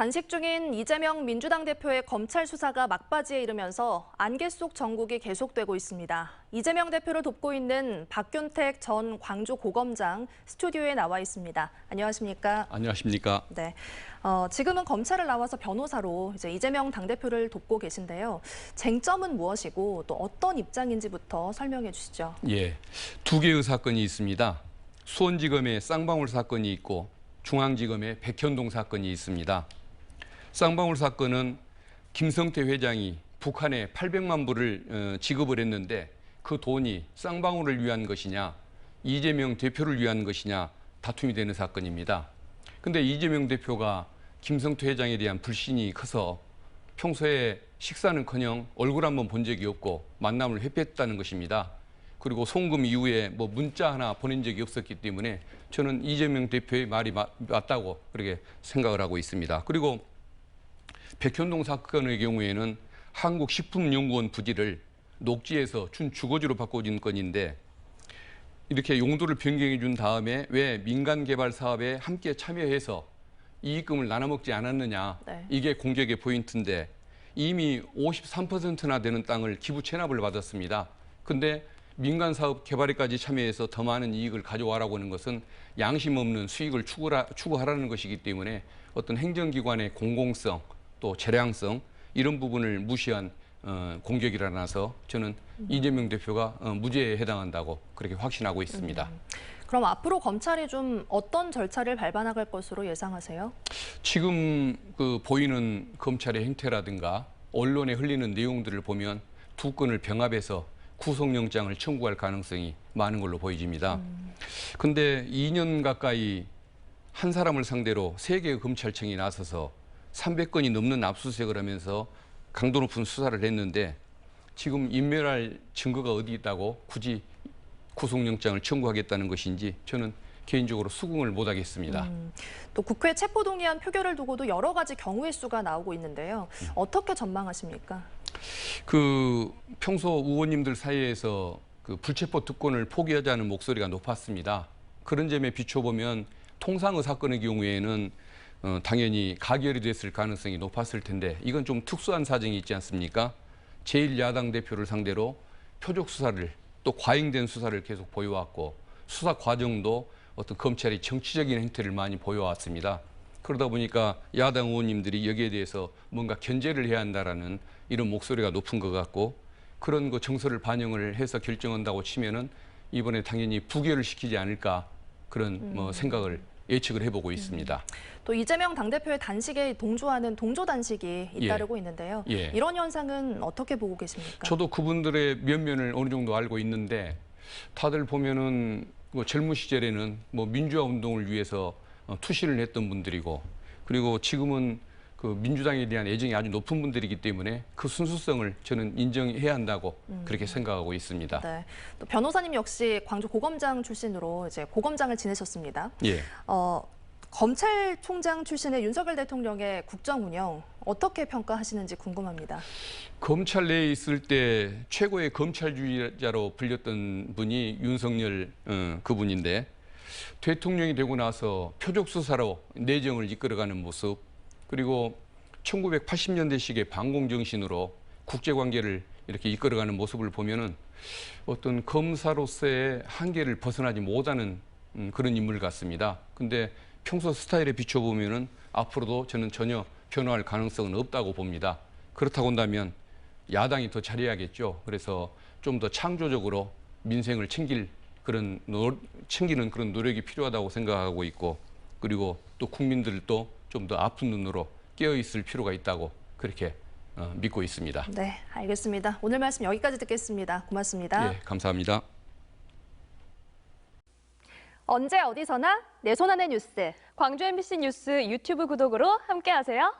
단식 중인 이재명 민주당 대표의 검찰 수사가 막바지에 이르면서 안개 속 전국이 계속되고 있습니다. 이재명 대표를 돕고 있는 박균택 전 광주고검장 스튜디오에 나와 있습니다. 안녕하십니까? 안녕하십니까? 네. 지금은 검찰을 나와서 변호사로 이제 이재명 당대표를 돕고 계신데요. 쟁점은 무엇이고 또 어떤 입장인지부터 설명해 주시죠. 예, 두 개의 사건이 있습니다. 수원지검의 쌍방울 사건이 있고 중앙지검의 백현동 사건이 있습니다. 쌍방울 사건은 김성태 회장이 북한에 800만 불을 지급을 했는데 그 돈이 쌍방울을 위한 것이냐 이재명 대표를 위한 것이냐 다툼이 되는 사건입니다. 근데 이재명 대표가 김성태 회장에 대한 불신이 커서 평소에 식사는커녕 얼굴 한번 본 적이 없고 만남을 회피했다는 것입니다. 그리고 송금 이후에 문자 하나 보낸 적이 없었기 때문에 저는 이재명 대표의 말이 맞다고 그렇게 생각을 하고 있습니다. 그리고 백현동 사건의 경우에는 한국식품연구원 부지를 녹지에서 준주거지로 바꿔준 건인데 이렇게 용도를 변경해 준 다음에 왜 민간 개발 사업에 함께 참여해서 이익금을 나눠먹지 않았느냐. 네. 이게 공격의 포인트인데 이미 53%나 되는 땅을 기부 체납을 받았습니다. 근데 민간 사업 개발에까지 참여해서 더 많은 이익을 가져와라고 하는 것은 양심 없는 수익을 추구하라는 것이기 때문에 어떤 행정기관의 공공성 또 재량성 이런 부분을 무시한 공격이라서 저는 이재명 대표가 무죄에 해당한다고 그렇게 확신하고 있습니다. 그럼 앞으로 검찰이 좀 어떤 절차를 밟아나갈 것으로 예상하세요? 지금 보이는 검찰의 행태라든가 언론에 흘리는 내용들을 보면 두 건을 병합해서 구속영장을 청구할 가능성이 많은 걸로 보여집니다. 근데 2년 가까이 한 사람을 상대로 3개의 검찰청이 나서서 300건이 넘는 압수수색을 하면서 강도 높은 수사를 했는데 지금 인멸할 증거가 어디 있다고 굳이 구속영장을 청구하겠다는 것인지 저는 개인적으로 수긍을 못하겠습니다. 또 국회 체포동의안 표결을 두고도 여러 가지 경우의 수가 나오고 있는데요. 어떻게 전망하십니까? 평소 의원님들 사이에서 불체포 특권을 포기하자는 목소리가 높았습니다. 그런 점에 비춰보면 통상의 사건의 경우에는 당연히 가결이 됐을 가능성이 높았을 텐데 이건 좀 특수한 사정이 있지 않습니까? 제1야당 대표를 상대로 표적 수사를 또 과잉된 수사를 계속 보여왔고 수사 과정도 어떤 검찰이 정치적인 행태를 많이 보여왔습니다. 그러다 보니까 야당 의원님들이 여기에 대해서 뭔가 견제를 해야 한다라는 이런 목소리가 높은 것 같고 그런 정서를 반영을 해서 결정한다고 치면은 이번에 당연히 부결을 시키지 않을까 그런 생각을 예측을 해보고 있습니다. 또 이재명 당대표의 단식에 동조하는 동조 단식이 잇따르고 있는데요. 예. 이런 현상은 어떻게 보고 계십니까? 저도 그분들의 면면을 어느 정도 알고 있는데 다들 보면은 젊은 시절에는 민주화 운동을 위해서 투신을 했던 분들이고 그리고 지금은 민주당에 대한 애정이 아주 높은 분들이기 때문에 그 순수성을 저는 인정해야 한다고 그렇게 생각하고 있습니다. 네. 또 변호사님 역시 광주 고검장 출신으로 이제 고검장을 지내셨습니다. 예. 검찰총장 출신의 윤석열 대통령의 국정 운영 어떻게 평가하시는지 궁금합니다. 검찰 내에 있을 때 최고의 검찰주의자로 불렸던 분이 윤석열 그분인데 대통령이 되고 나서 표적 수사로 내정을 이끌어가는 모습 그리고 1980년대식의 반공정신으로 국제관계를 이렇게 이끌어가는 모습을 보면은 어떤 검사로서의 한계를 벗어나지 못하는 그런 인물 같습니다. 근데 평소 스타일에 비춰보면은 앞으로도 저는 전혀 변화할 가능성은 없다고 봅니다. 그렇다고 한다면 야당이 더 잘해야겠죠. 그래서 좀 더 창조적으로 민생을 챙기는 그런 노력이 필요하다고 생각하고 있고 그리고 또 국민들도 좀 더 아픈 눈으로 깨어있을 필요가 있다고 그렇게 믿고 있습니다. 네, 알겠습니다. 오늘 말씀 여기까지 듣겠습니다. 고맙습니다. 예, 감사합니다. 언제 어디서나 내 손 안의 뉴스. 광주 MBC 뉴스 유튜브 구독으로 함께하세요.